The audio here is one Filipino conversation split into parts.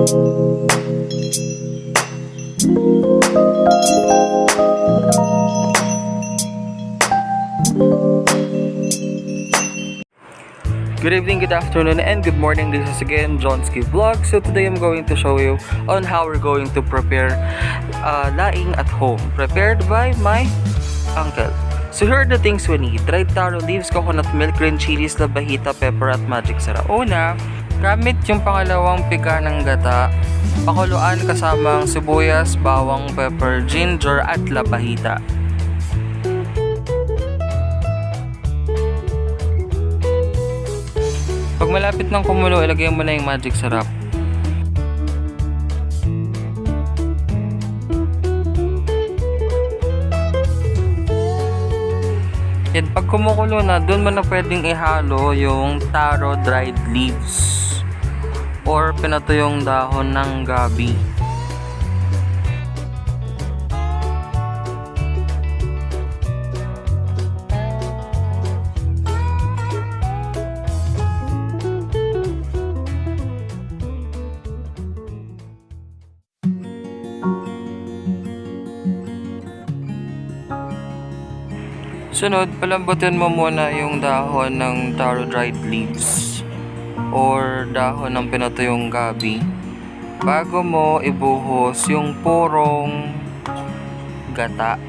Good evening, good afternoon, and good morning. This is again Jon's Vlog. So today I'm going to show you on how we're going to prepare laing at home, prepared by my uncle. So here are the things we need: dried taro leaves, coconut milk, green chilies, labahita, pepper, at magic sarap. Una, gamit yung pangalawang pika ng gata, pakuluan kasamang sibuyas, bawang, pepper, ginger, at labahita. Pag malapit ng kumulo, ilagay mo na yung magic sarap. Yan, pag kumukulo na, doon mo na pwedeng ihalo yung taro dried leaves or pinatuyong dahon ng gabi. Sunod, palambutin mo muna yung dahon ng taro dried leaves or dahon ng pinatuyong gabi bago mo ibuhos yung purong gata.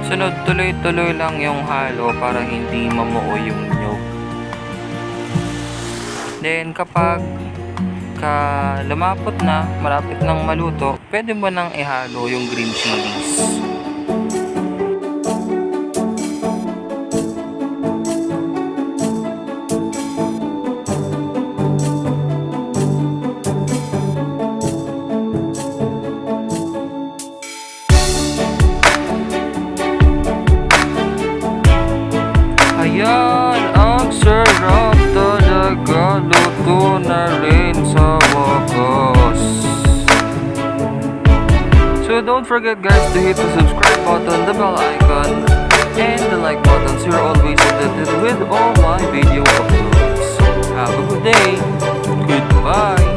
Sunod, tuloy-tuloy lang yung halo para hindi mamuo yung nyog. Then, kapag lumapot na, malapit nang maluto, pwede mo nang ihalo yung green chilies. Ayan, ang sarap talaga, luto na rin sa wakas. So don't forget guys to hit the subscribe button, the bell icon, and the like button so you're always updated with all my video uploads. Have a good day. Goodbye.